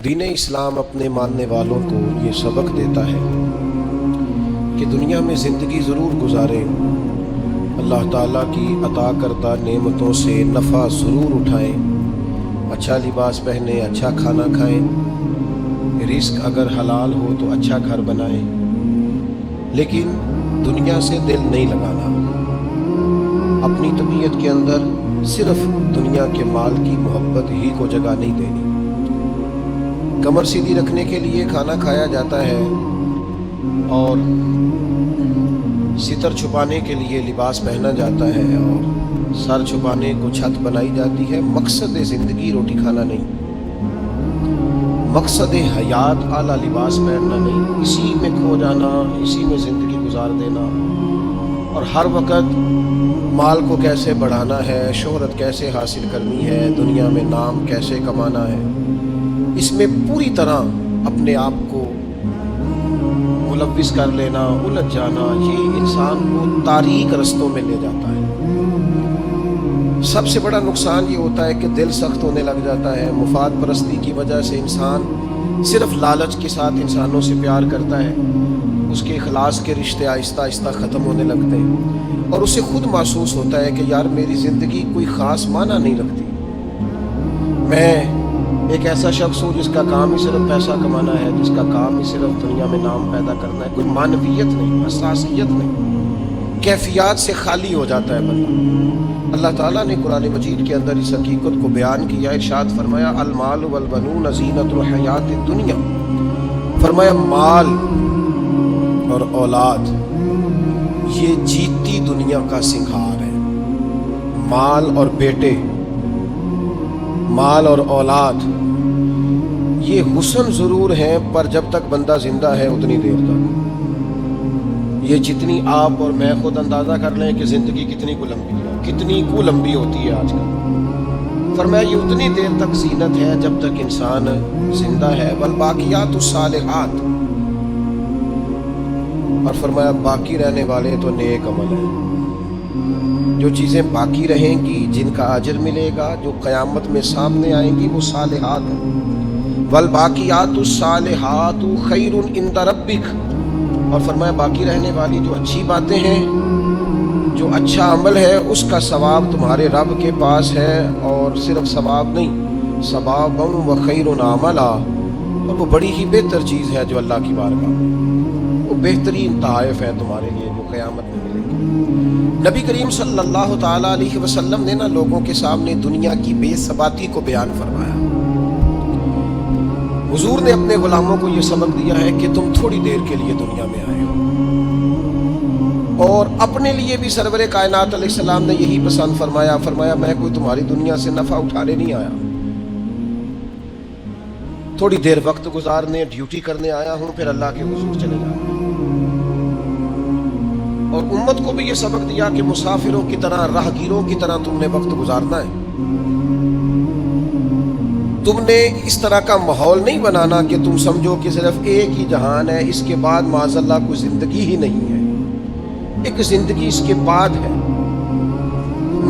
دین اسلام اپنے ماننے والوں کو یہ سبق دیتا ہے کہ دنیا میں زندگی ضرور گزاریں، اللہ تعالیٰ کی عطا کردہ نعمتوں سے نفع ضرور اٹھائیں، اچھا لباس پہنیں، اچھا کھانا کھائیں، رزق اگر حلال ہو تو اچھا گھر بنائیں، لیکن دنیا سے دل نہیں لگانا، اپنی طبیعت کے اندر صرف دنیا کے مال کی محبت ہی کو جگہ نہیں دینی۔ کمر سیدھی رکھنے کے لیے کھانا کھایا جاتا ہے اور ستر چھپانے کے لیے لباس پہنا جاتا ہے اور سر چھپانے کو چھت بنائی جاتی ہے۔ مقصد زندگی روٹی کھانا نہیں، مقصد حیات اعلیٰ لباس پہننا نہیں، اسی میں کھو جانا، اسی میں زندگی گزار دینا، اور ہر وقت مال کو کیسے بڑھانا ہے، شہرت کیسے حاصل کرنی ہے، دنیا میں نام کیسے کمانا ہے، اس میں پوری طرح اپنے آپ کو ملوث کر لینا، الجھ جانا، یہ انسان کو تاریک رستوں میں لے جاتا ہے۔ سب سے بڑا نقصان یہ ہوتا ہے کہ دل سخت ہونے لگ جاتا ہے، مفاد پرستی کی وجہ سے انسان صرف لالچ کے ساتھ انسانوں سے پیار کرتا ہے، اس کے اخلاص کے رشتے آہستہ آہستہ ختم ہونے لگتے ہیں اور اسے خود محسوس ہوتا ہے کہ یار میری زندگی کوئی خاص معنی نہیں رکھتی، میں ایک ایسا شخص ہوں جس کا کام ہی صرف پیسہ کمانا ہے، جس کا کام ہی صرف دنیا میں نام پیدا کرنا ہے، کوئی معنویت نہیں، حساسیت نہیں، کیفیات سے خالی ہو جاتا ہے بندہ۔ اللہ تعالیٰ نے قرآن مجید کے اندر اس حقیقت کو بیان کیا، ارشاد فرمایا المال والبنون زینت الحیات الدنیا، فرمایا مال اور اولاد یہ جیتی دنیا کا سنگھار ہے۔ مال اور بیٹے، مال اور اولاد یہ حسن ضرور ہیں، پر جب تک بندہ زندہ ہے اتنی دیر تک، یہ جتنی آپ اور میں خود اندازہ کر لیں کہ زندگی کتنی کو لمبی ہوتی ہے آج کل، فرمایا یہ اتنی دیر تک زینت ہے جب تک انسان زندہ ہے، والباقیات الصالحات، اور فرمایا باقی رہنے والے تو نیک عمل ہیں، جو چیزیں باقی رہیں گی، جن کا اجر ملے گا، جو قیامت میں سامنے آئیں گی، وہ صالحات ہیں۔ والباقیات الصالحات خیر عند ربک، اور فرمایا باقی رہنے والی جو اچھی باتیں ہیں، جو اچھا عمل ہے، اس کا ثواب تمہارے رب کے پاس ہے، اور صرف ثواب نہیں، ثواب و خیر عملا، اور وہ بڑی ہی بہتر چیز ہے جو اللہ کی بارگاہ میں، وہ بہترین تحائف ہے تمہارے لیے جو قیامت میں ملے گی۔ نبی کریم صلی اللہ تعالیٰ علیہ وسلم نے لوگوں کے سامنے دنیا کی بے ثباتی کو بیان فرمایا۔ حضور نے اپنے غلاموں کو یہ سبق دیا ہے کہ تم تھوڑی دیر کے لیے دنیا میں آئے ہو، اور اپنے لیے بھی سرور کائنات علیہ السلام نے یہی پسند فرمایا، فرمایا میں کوئی تمہاری دنیا سے نفع اٹھانے نہیں آیا، تھوڑی دیر وقت گزارنے، ڈیوٹی کرنے آیا ہوں، پھر اللہ کے حضور چلے جاؤں۔ اور امت کو بھی یہ سبق دیا کہ مسافروں کی طرح، راہگیروں کی طرح تم نے وقت گزارنا ہے، تم نے اس طرح کا ماحول نہیں بنانا کہ تم سمجھو کہ صرف ایک ہی جہان ہے، اس کے بعد معاذ اللہ کوئی زندگی ہی نہیں ہے۔ ایک زندگی اس کے بعد ہے،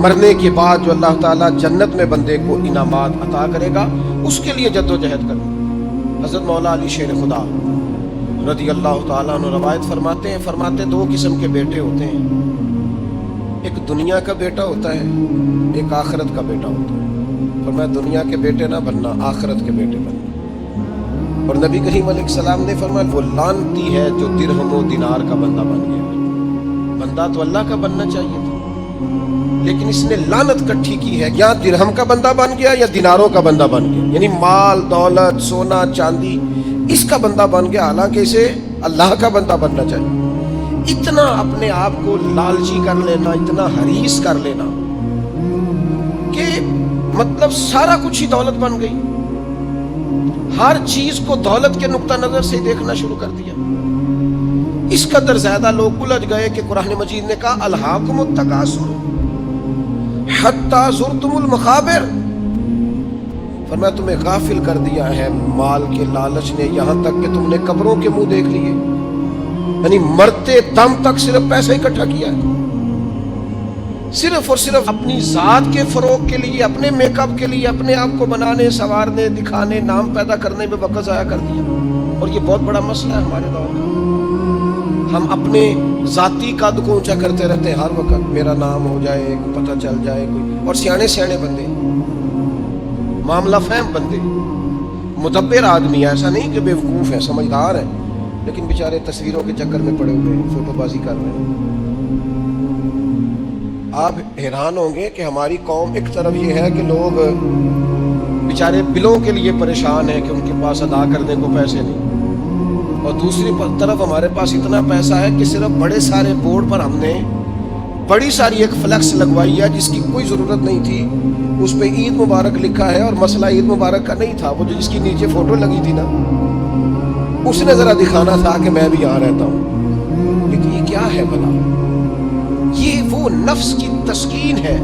مرنے کے بعد جو اللہ تعالیٰ جنت میں بندے کو انعامات عطا کرے گا، اس کے لیے جد و جہد کرو۔ حضرت مولا علی شیر خدا رضی اللہ تعالیٰ عنہ روایت فرماتے دو قسم کے بیٹے ہوتے ہیں، ایک دنیا کا بیٹا ہوتا ہے، ایک آخرت کا بیٹا ہوتا ہے۔ فرمایا دنیا کے بیٹے نہ بننا، آخرت کے بیٹے بننا۔ اور نبی کریم علیہ السلام نے فرمایا وہ لعنتی ہے جو درہم و دینار کا بندہ بن گیا۔ بندہ تو اللہ کا بننا چاہیے تھا، لیکن اس نے لعنت کٹھی کی ہے، یا درہم کا بندہ بن گیا یا دیناروں کا بندہ بن گیا، یعنی مال دولت سونا چاندی اس کا بندہ بن گیا، حالانکہ اسے اللہ کا بندہ بننا چاہیے۔ اتنا اپنے آپ کو لالچی کر لینا، اتنا حریص کر لینا کہ مطلب سارا کچھ ہی دولت بن گئی، ہر چیز کو دولت کے نقطہ نظر سے دیکھنا شروع کر دیا۔ اس قدر زیادہ لوگ الجھ گئے کہ قرآن مجید نے کہا الہاکم التکاثر حتی زرتم المقابر، فرمایا تمہیں غافل کر دیا ہے مال کے لالچ نے، یہاں تک کہ تم نے قبروں کے منہ دیکھ لیے، یعنی مرتے دم تک صرف پیسہ اکٹھا کیا ہے۔ صرف اور صرف اپنی ذات کے فروغ کے لیے، اپنے میک اپ کے لیے، اپنے آپ کو بنانے، سنوارنے، دکھانے، نام پیدا کرنے میں وقت ضائع کر دیا. اور یہ بہت بڑا مسئلہ ہے ہمارے دور کا. ہم اپنے ذاتی قد کو اونچا کرتے رہتے ہیں ہر وقت، میرا نام ہو جائے، پتہ چل جائے کوئی. اور سیانے سیانے بندے، معاملہ فہم بندے، مدبر آدمی، ایسا نہیں کہ بیوقوف ہیں، سمجھدار ہیں، لیکن بیچارے تصویروں کے چکر میں پڑے ہوئے ہیں، فوٹو بازی کر رہے ہیں. آپ حیران ہوں گے کہ ہماری قوم ایک طرف یہ ہے کہ لوگ بیچارے بلوں کے لیے پریشان ہیں کہ ان کے پاس ادا کرنے کو پیسے نہیں، اور دوسری طرف ہمارے پاس اتنا پیسہ ہے کہ صرف بڑے سارے بورڈ پر ہم نے بڑی ساری ایک فلیکس لگوائی ہے جس کی کوئی ضرورت نہیں تھی. اس پہ عید مبارک لکھا ہے، اور مسئلہ عید مبارک کا نہیں تھا، وہ جو جس کی نیچے فوٹو لگی تھی نا، اس نے ذرا دکھانا تھا کہ میں بھی یہاں رہتا ہوں. لیکن یہ کیا ہے بھلا؟ یہ وہ نفس کی تسکین ہے،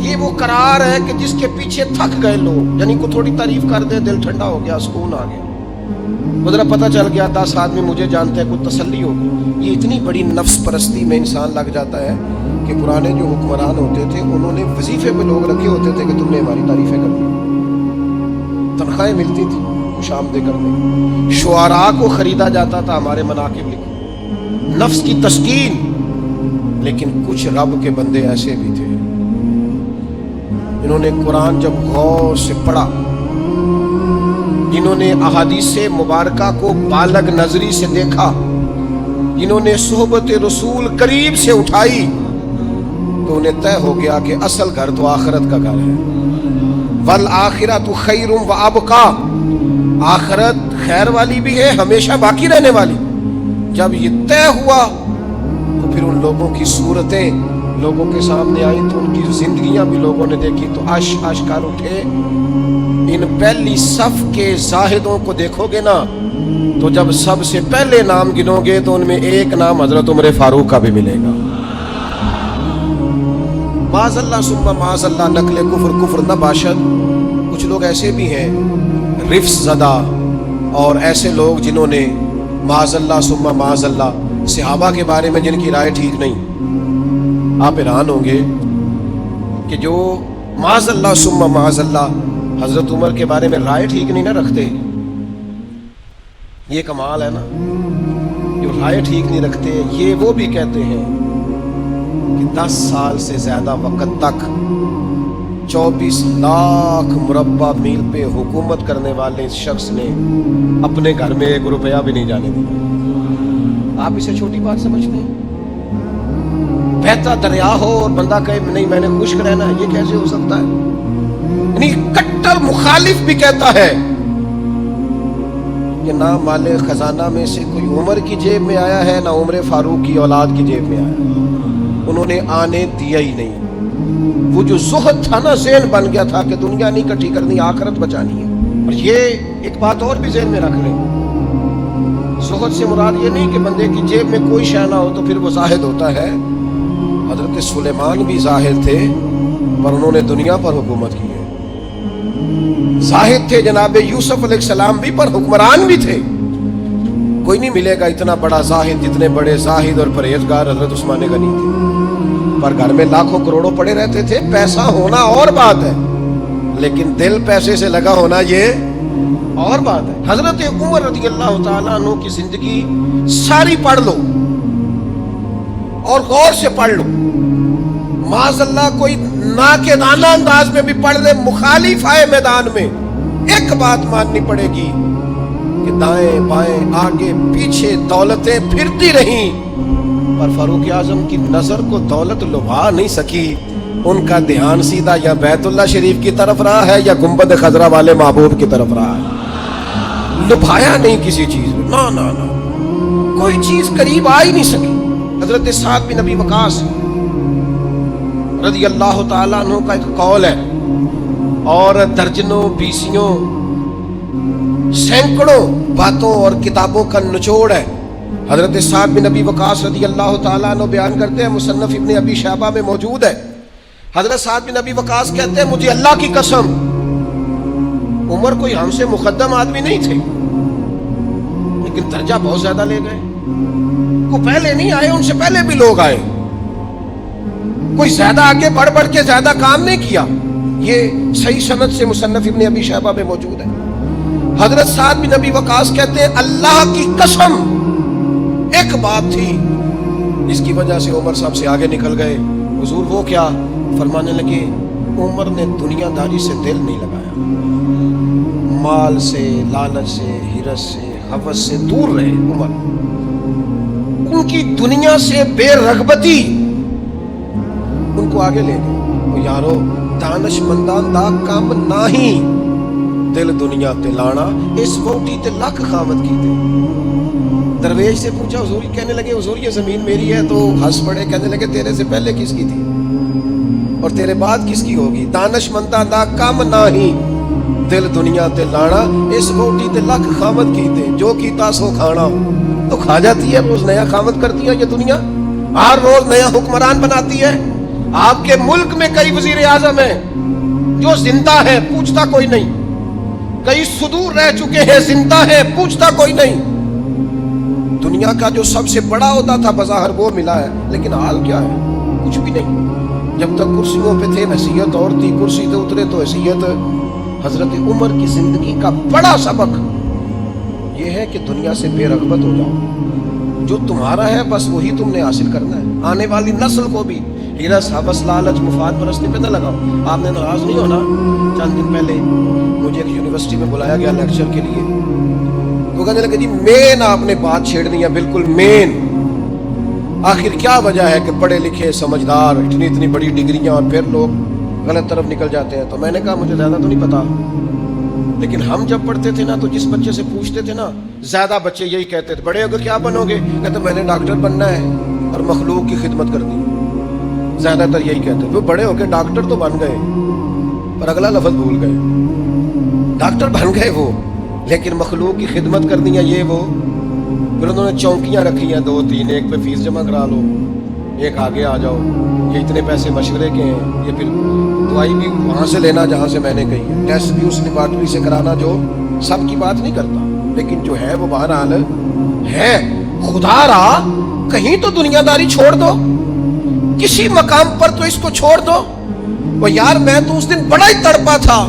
یہ وہ قرار ہے کہ جس کے پیچھے تھک گئے لوگ، یعنی کو تھوڑی تعریف کر دے دل ٹھنڈا ہو گیا، سکون آ گیا. ذرا پتہ چل گیا 10 آدمی مجھے جانتے ہیں، کوئی تسلی ہوگی. یہ اتنی بڑی نفس پرستی میں انسان لگ جاتا ہے کہ پرانے جو حکمران ہوتے تھے انہوں نے وظیفے پہ لوگ رکھے ہوتے تھے کہ تم نے ہماری تعریفیں کرنی، تنخواہیں ملتی تھی خوش آمدید کرنے، شعراء کو خریدا جاتا تھا ہمارے مناقب لکھو، نفس کی تسکین. لیکن کچھ رب کے بندے ایسے بھی تھے جنہوں نے قرآن جب غور سے پڑھا، جنہوں نے احادیث مبارکہ کو بالغ نظری سے دیکھا، جنہوں نے صحبت رسول قریب سے اٹھائی، تو انہیں طے ہو گیا کہ اصل گھر تو آخرت کا گھر ہے. والآخرۃ خیر وابقیٰ، آخرت خیر والی بھی ہے، ہمیشہ باقی رہنے والی. جب یہ طے ہوا تو پھر ان لوگوں کی صورتیں لوگوں کے سامنے آئیں، تو ان کی زندگیاں بھی لوگوں نے دیکھی، تو عش کر اٹھے. ان پہلی صف کے زاہدوں کو دیکھو گے نا، تو جب سب سے پہلے نام گنو گے تو ان میں ایک نام حضرت عمر فاروق کا بھی ملے گا. معاذ اللہ ثم معاذ اللہ، نقل کفر نہ باشد. کچھ لوگ ایسے بھی ہیں رفس زدہ، اور ایسے لوگ جنہوں نے معاذ اللہ ثم معاذ اللہ صحابہ کے بارے میں جن کی رائے ٹھیک نہیں. آپ حیران ہوں گے کہ جو معاذ اللہ ثم معاذ اللہ حضرت عمر کے بارے میں رائے ٹھیک نہیں نہ رکھتے، یہ کمال ہے نا. جو رائے ٹھیک نہیں رکھتے، یہ وہ بھی کہتے ہیں کہ 10 سال سے زیادہ وقت تک 24 لاکھ مربع میل پہ حکومت کرنے والے اس شخص نے اپنے گھر میں 1 روپیہ بھی نہیں جانے دیا. آپ اسے چھوٹی بات سمجھتے ہیں؟ بہتا دریا ہو اور بندہ کہے نہیں میں نے خشک رہنا ہے، یہ کیسے ہو سکتا ہے؟ یعنی کٹر مخالف بھی کہتا ہے کہ نہ مال خزانہ میں سے کوئی عمر کی جیب میں آیا ہے، نہ عمر فاروق کی اولاد کی جیب میں آیا ہے، انہوں نے آنے دیا ہی نہیں. وہ جو زہد تھا نا، ذہن بن گیا تھا کہ دنیا نہیں کٹھی کرنی، آخرت بچانی ہے. اور یہ ایک بات اور بھی ذہن میں رکھ لیں، زہد سے مراد یہ نہیں کہ بندے کی جیب میں کوئی شے نہ ہو تو پھر وہ زاہد ہوتا ہے. حضرت سلیمان بھی زاہد تھے پر انہوں نے دنیا پر حکومت کی ہے. زاہد تھے جناب یوسف علیہ السلام بھی، پر حکمران بھی تھے. کوئی نہیں ملے گا اتنا بڑا زاہد جتنے بڑے زاہد اور پرہیزگار حضرت عثمان غنی تھے. پر گھر میں لاکھوں کروڑوں پڑے رہتے تھے. پیسہ ہونا اور بات ہے، لیکن دل پیسے سے لگا ہونا یہ اور بات ہے. حضرت عمر رضی اللہ تعالیٰ عنہ کی زندگی ساری پڑھ لو اور غور سے پڑھ لو. معاذ اللہ کوئی ناقدانہ انداز میں بھی پڑھ لے، مخالف آئے میدان میں، ایک بات ماننی پڑے گی کہ دائیں بائیں آگے پیچھے دولتیں پھرتی رہیں، پر فاروق اعظم کی نظر کو دولت لبھا نہیں سکی. ان کا دھیان سیدھا یا بیت اللہ شریف کی طرف رہا ہے یا گنبد خضرا والے محبوب کی طرف رہا ہے. لبھایا نہیں کسی چیز میں، نا نا نا، کوئی چیز قریب آ ہی نہیں سکی. حضرت سعد بن ابی وقاص رضی اللہ تعالیٰ عنہ کا ایک قول ہے، اور درجنوں بیسیوں سینکڑوں باتوں اور کتابوں کا نچوڑ ہے. حضرت سعد بن ابی وقاص رضی اللہ تعالیٰ عنہ بیان کرتے ہیں، مصنف ابن ابی شیبہ میں موجود ہے. حضرت سعد بن ابی وقاص کہتے ہیں مجھے اللہ کی قسم عمر کوئی ہم سے مقدم آدمی نہیں تھے، لیکن درجہ بہت زیادہ لے گئے. وہ پہلے نہیں آئے، ان سے پہلے بھی لوگ آئے، کوئی زیادہ آگے بڑھ بڑھ کے زیادہ کام نہیں کیا. یہ صحیح سند سے مصنف ابن ابی شیبہ میں موجود ہے. حضرت سعد بن ابی وقاص کہتے ہیں اللہ کی قسم ایک بات تھی اس کی وجہ سے عمر صاحب سے آگے نکل گئے. حضور وہ کیا؟ فرمانے لگے عمر نے دنیا داری سے دل نہیں لگایا، مال سے، لالچ سے، ہرس سے، حوث سے دور رہے عمر. ان کی دنیا سے بے رغبتی ان کو آگے لے گئے. یارو دانش مندان دا کام ناہی دل دنیا تے لانا اس ووٹی تے لکھ خامت کی تے. درویش سے پوچھا حضور، کہنے لگے حضور یہ زمین میری ہے، تو ہنس پڑے، کہنے لگے تیرے سے پہلے کس کی تھی اور تیرے بعد کس کی ہوگی؟ دانش مندان دا کام ناہی دل دنیا تے لانا اس ووٹی تے لکھ خامت کی تے. جو کیتا سو کھانا، تو کھا جاتی ہے. روز نیا خامت کرتی ہے یہ دنیا، ہر روز نیا حکمران بناتی ہے. آپ کے ملک میں کئی وزیر اعظم ہیں جو زندہ ہے، پوچھتا کوئی نہیں. کئی صدور رہ چکے ہیں، زندہ ہے، پوچھتا کوئی نہیں. دنیا کا جو سب سے بڑا عہدہ تھا بظاہر وہ ملا ہے، لیکن حال کیا ہے؟ کچھ بھی نہیں. جب تک کرسیوں پہ تھے حیثیت اور تھی، کرسی سے اترے تو حیثیت. حضرت عمر کی زندگی کا بڑا سبق یہ ہے کہ دنیا سے بے رغبت ہو جاؤ. جو تمہارا ہے بس وہی تم نے حاصل کرنا ہے. آنے والی نسل کو بھی ہرس، حوث، لالچ، مفاد پرستی پہ نہ لگاؤ. آپ نے ناراض نہیں ہونا. چند دن پہلے مجھے ایک یونیورسٹی میں بلایا گیا لیکچر کے لیے. وہ کہنے لگے جی مین آپ نے بات چھیڑنی ہے، بالکل مین. آخر کیا وجہ ہے کہ پڑھے لکھے سمجھدار اتنی بڑی ڈگریاں اور پھر لوگ غلط طرف نکل جاتے ہیں؟ تو میں نے کہا مجھے زیادہ تو نہیں پتا، لیکن ہم جب پڑھتے تھے نا تو جس بچے سے پوچھتے تھے نا، زیادہ بچے یہی کہتے تھے بڑے ہو کے کیا بنو گے؟ کہتے میں نے ڈاکٹر بننا ہے اور مخلوق کی خدمت کرنی. زیادہ تر یہی کہتے تھے. وہ بڑے ہو کے ڈاکٹر تو بن گئے پر اگلا لفظ بھول گئے. ڈاکٹر بن گئے وہ، لیکن مخلوق کی خدمت کرنی ہے یہ وہ. پھر انہوں نے چونکیاں رکھی ہیں 2-3، ایک پہ فیس جمع کرا لو، ایک آگے آ جاؤ، یہ اتنے پیسے مشورے کے ہیں، یہ پھر دوائی بھی وہاں سے لینا جہاں سے میں نے کہی ہے، ٹیسٹ بھی اس لیبارٹری سے کرانا جو سب کی بات نہیں کرتا، لیکن جو ہے وہ بہرحال ہے. خدا را کہیں تو دنیا داری چھوڑ دو، کسی مقام پر تو اس کو چھوڑ دو. وہ یار میں تو اس دن بڑا ہی تڑپا تھا.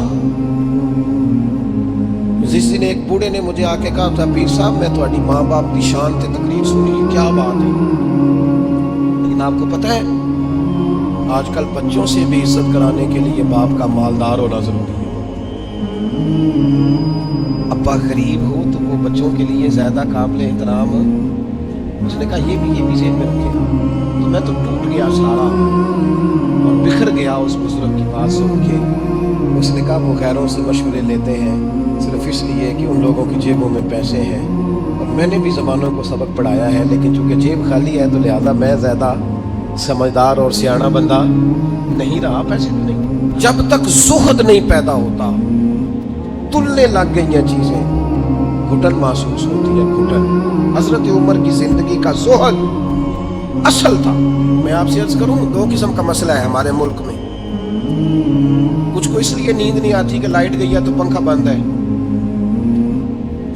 جس دن ایک بوڑھے نے مجھے آ کے کہا تھا پیر صاحب میں تھوڑی ماں باپ کی شان تے تقریر سنی، کیا بات ہے. لیکن آپ کو پتہ ہے آج کل بچوں سے بھی عزت کرانے کے لیے باپ کا مالدار ہونا ضروری ہے. ابا غریب ہو تو وہ بچوں کے لیے زیادہ قابل احترام. اس نے کہا یہ بھی ذہن میں رکھے. تو میں تو ٹوٹ گیا سارا اور بکھر گیا اس بزرگ کی بات سن کے. اس نے کہا وہ غیروں سے مشورے لیتے ہیں صرف اس لیے کہ ان لوگوں کی جیبوں میں پیسے ہیں، اور میں نے بھی زمانوں کو سبق پڑھایا ہے، لیکن چونکہ جیب خالی ہے تو لہذا میں زیادہ سمجھدار اور سیاںا بندہ نہیں رہا. پیسے تو نہیں. جب تک زہد نہیں پیدا ہوتا تلنے لگ گئی ہیں چیزیں، گھٹن محسوس ہوتی ہے، گھٹن. حضرت عمر کی زندگی کا زہد اصل تھا. میں آپ سے عرض کروں 2 قسم کا مسئلہ ہے ہمارے ملک میں. کچھ کو اس لیے نیند نہیں آتی کہ لائٹ گئی ہے تو پنکھا بند ہے،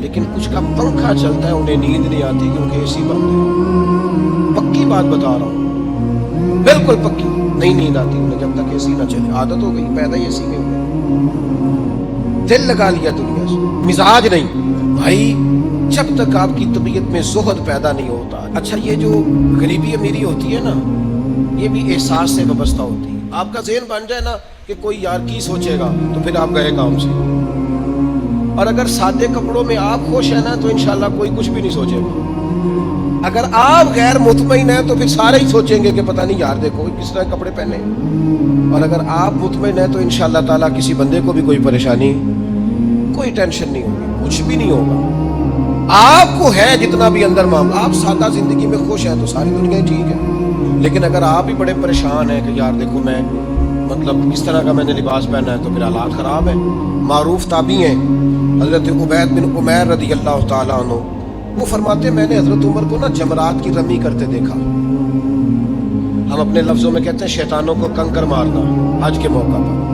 لیکن کچھ کا پنکھا چلتا ہے انہیں نیند نہیں آتی کیونکہ اے سی بند ہے. پکی بات بتا رہا ہوں، بالکل پکی. نہیں نیند آتی انہیں جب تک اے سی نہ چلے. عادت ہو گئی، پیدا ہی اے سی میں ہو گئے، دل لگا لیا دنیا سے، مزاج نہیں. بھائی جب تک آپ کی طبیعت میں زہد پیدا نہیں ہوتا. اچھا یہ جو غریبی امیری ہوتی ہے نا، یہ بھی احساس سے وابستہ ہوتی ہے. آپ کا ذہن بن جائے نا کہ کوئی یار کی سوچے گا تو پھر آپ گئے کام سے. اور اگر سادے کپڑوں میں آپ خوش ہیں نا تو انشاءاللہ کوئی کچھ بھی نہیں سوچے گا. اگر آپ غیر مطمئن ہیں تو پھر سارے ہی سوچیں گے کہ پتہ نہیں یار دیکھو کس طرح کپڑے پہنے. اور اگر آپ مطمئن ہیں تو انشاءاللہ تعالیٰ کسی بندے کو بھی کوئی پریشانی، کوئی ٹینشن نہیں ہوگی، کچھ بھی نہیں ہوگا. آپ کو ہے جتنا بھی اندر معاملہ، آپ سادہ زندگی میں خوش ہیں تو ساری دنیا ہی ٹھیک ہے. لیکن اگر آپ بھی بڑے پریشان ہیں کہ یار دیکھو میں مطلب اس طرح کا میں نے لباس پہنا ہے تو پھر حالات خراب ہیں. معروف تابعی ہیں حضرت عبید بن عمیر رضی اللہ تعالیٰ عنہ، وہ فرماتے ہیں میں نے حضرت عمر کو نا جمرات کی رمی کرتے دیکھا. ہم اپنے لفظوں میں کہتے ہیں شیطانوں کو کنکر مارنا. حج کے موقع پر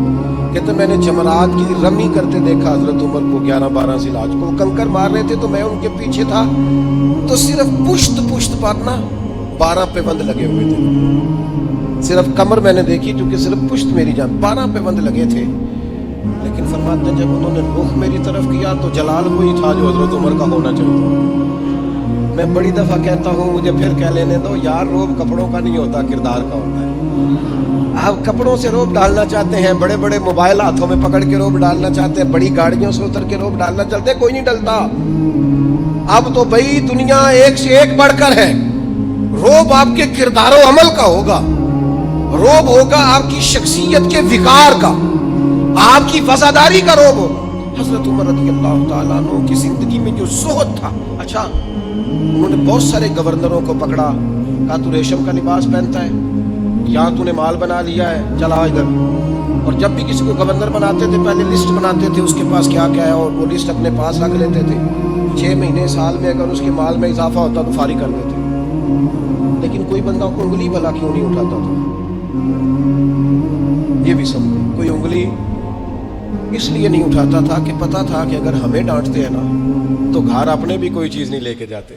کہتے ہیں میں نے جمرات کی رمی کرتے دیکھا حضرت عمر کو 11-12 ذی الحج کو. کنکر مار رہے تھے تو میں ان کے پیچھے تھا تو صرف پشت پر نا 12 پابند لگے ہوئے تھے. صرف کمر میں نے دیکھی کیونکہ صرف پشت میری جان 12 پہ بند لگے تھے، لیکن فرماتے ہیں جب انہوں نے رخ میری طرف کیا تو جلال وہی تھا جو حضرت عمر کا ہونا چاہیے۔ میں بڑی دفعہ کہتا ہوں، مجھے پھر کہہ لینے دو یار، روب کپڑوں کا نہیں ہوتا، کردار کا ہوتا ہے۔ آپ کپڑوں سے روب ڈالنا چاہتے ہیں، بڑے بڑے موبائل ہاتھوں میں پکڑ کے روب ڈالنا چاہتے ہیں، بڑی گاڑیوں سے اتر کے روب ڈالنا چلتے، کوئی نہیں ڈلتا۔ اب تو بھائی دنیا ایک سے ایک بڑھ کر ہے۔ روب آپ کے کردار و عمل کا ہوگا، روب ہوگا آپ کی شخصیت کے وقار کا، آپ کی وفاداری کا روب ہوگا۔ حضرت عمر رضی اللہ تعالیٰ عنہ کی زندگی میں جو زہد تھا، اچھا انہوں نے بہت سارے گورنروں کو پکڑا، کہا تو ریشم کا لباس پہنتا ہے، یا تو نے مال بنا لیا ہے، چلا ادھر۔ اور جب بھی کسی کو گورنر بناتے تھے پہلے لسٹ بناتے تھے اس کے پاس کیا کیا ہے، اور وہ لسٹ اپنے پاس رکھ لیتے تھے۔ 6 مہینے سال میں اگر اس کے مال میں اضافہ ہوتا تو فارغ کر دیتے، لیکن کوئی بندہ انگلی بھلا کیوں نہیں اٹھاتا تھا؟ یہ بھی سمجھے، کوئی انگلی اس لیے نہیں اٹھاتا تھا کہ پتا تھا کہ اگر ہمیں ڈانٹتے ہیں نا تو گھر اپنے بھی کوئی چیز نہیں لے کے جاتے۔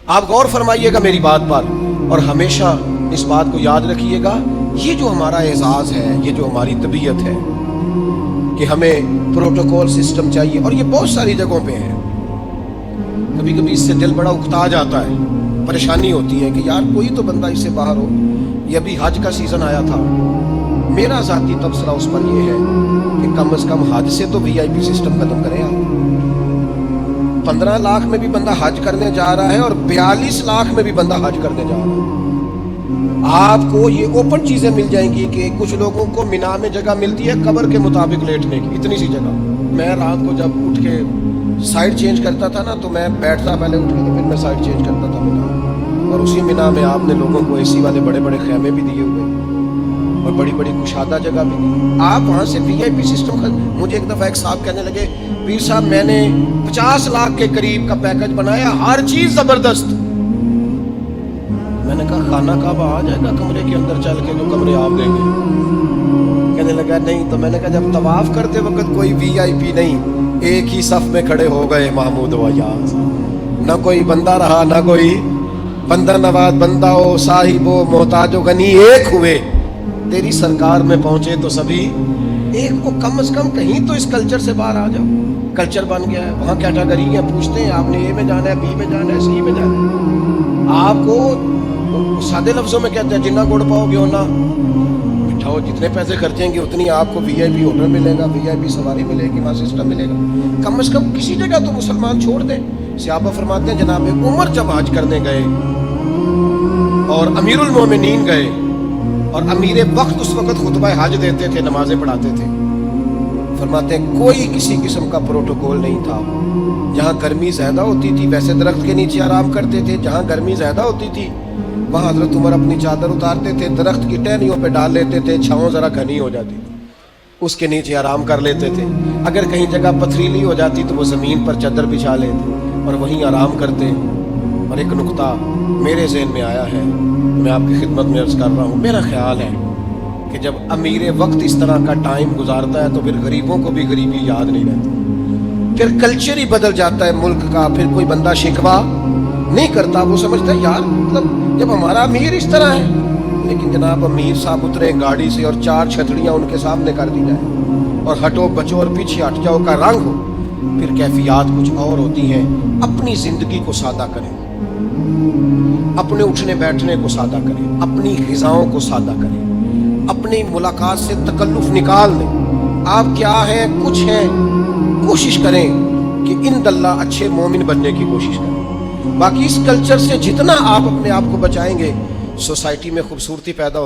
آپ غور فرمائیے گا میری بات پر، اور ہمیشہ اس بات کو یاد رکھیے گا، یہ جو ہمارا اعزاز ہے، یہ جو ہماری طبیعت ہے کہ ہمیں پروٹوکول سسٹم چاہیے، اور یہ بہت ساری جگہوں پہ ہے۔ کبھی کبھی اس سے دل بڑا اکتا جاتا ہے، پریشانی ہوتی ہے کہ یار کوئی تو بندہ اس سے باہر ہو۔ یہ ابھی حج کا سیزن آیا تھا، میرا ذاتی تبصرہ اس پر یہ ہے کہ کم از کم حج سے تو وی آئی پی سسٹم ختم کریں آپ۔ 15 لاکھ میں بھی بندہ حج کرنے جا رہا ہے اور 42 لاکھ میں بھی بندہ حج کرنے جا رہا ہے۔ آپ کو یہ اوپن چیزیں مل جائیں گی کہ کچھ لوگوں کو مینا میں جگہ ملتی ہے قبر کے مطابق لیٹنے کی، اتنی سی جگہ۔ میں رات کو جب اٹھ کے سائڈ چینج کرتا تھا نا تو میں بیٹھتا پہلے اٹھ کے تو پھر میں سائڈ چینج کرتا تھا مینا، اور اسی مینا میں آپ نے لوگوں کو اے سی والے بڑے بڑے خیمے بھی دیے ہوئے اور بڑی بڑی کشادہ جگہ بھی دی۔ آپ وہاں سے وی آئی پی سسٹم مجھے ایک دفعہ ایک صاحب کہنے لگے، پیر صاحب میں نے 50 لاکھ کے قریب کا پیکج بنایا، ہر چیز زبردست۔ میں نے کہا خانہ کعبہ آ جائے گا کمرے کے اندر چل کے جو کمرے آپ دیں گے؟ کہنے لگا نہیں۔ تو میں نے کہا جب طواف کرتے وقت کوئی وی آئی پی نہیں، ایک ہی صف میں کھڑے ہو گئے محمود و ایاز، نہ کوئی بندہ رہا نہ کوئی بندہ نواز، بندہ ہو صاحب ہو محتاج و غنی ایک ہوئے، تیری سرکار میں پہنچے تو سبھی ایک کو۔ کم از کم کہیں تو اس کلچر سے باہر آ جاؤ۔ کلچر بن گیا ہے، وہاں کیٹاگری ہیں، پوچھتے ہیں آپ نے اے میں جانا ہے، بی میں جانا ہے، سی میں جانا ہے۔ آپ کو سادے لفظوں میں کہتے ہیں جنہ گڑ پاؤ گے ہونا میٹھا ہو، جتنے پیسے خرچیں گے اتنی آپ کو وی آئی پی ہوٹل ملے گا، وی آئی پی سواری ملے گی، وہاں سسٹم ملے گا۔ کم از کم کسی جگہ تو مسلمان چھوڑ دیں۔ صحابہ فرماتے ہیں جناب عمر جب حج کرنے گئے اور امیر المومنین گئے، اور امیر وقت اس وقت خطبہ حج دیتے تھے، نمازیں پڑھاتے تھے، فرماتے ہیں کوئی کسی قسم کا پروٹوکول نہیں تھا۔ جہاں گرمی زیادہ ہوتی تھی ویسے درخت کے نیچے آرام کرتے تھے، جہاں گرمی زیادہ ہوتی تھی وہاں حضرت عمر اپنی چادر اتارتے تھے، درخت کی ٹہنیوں پہ ڈال لیتے تھے، چھاؤں ذرا گھنی ہو جاتی تھی اس کے نیچے آرام کر لیتے تھے۔ اگر کہیں جگہ پتھریلی ہو جاتی تو وہ زمین پر چادر بچھا لیتے اور وہیں آرام کرتے۔ اور ایک نقطہ میرے ذہن میں آیا ہے، میں آپ کی خدمت میں عرض کر رہا ہوں، میرا خیال ہے کہ جب امیر وقت اس طرح کا ٹائم گزارتا ہے تو پھر غریبوں کو بھی غریبی یاد نہیں رہتی، پھر کلچر ہی بدل جاتا ہے ملک کا، پھر کوئی بندہ شکوہ نہیں کرتا، وہ سمجھتا ہے یار مطلب جب ہمارا امیر اس طرح ہے۔ لیکن جناب امیر صاحب اترے گاڑی سے اور 4 چھتریاں ان کے سامنے کر دی جائیں اور ہٹو بچو اور پیچھے ہٹ جاؤ کا رنگ ہو، پھر کیفیات کچھ اور ہوتی ہیں۔ اپنی زندگی کو سادہ کریں، اپنے اٹھنے بیٹھنے کو سادہ کریں، اپنی غذاؤں کو سادہ کریں، اپنی ملاقات سے تکلف نکال دیں۔ آپ کیا ہیں، کچھ ہیں، کوشش کریں کہ ان اللہ اچھے مومن بننے کی کوشش کریں۔ باقی اس کلچر سے جتنا آپ اپنے آپ کو بچائیں گے، سوسائٹی میں خوبصورتی پیدا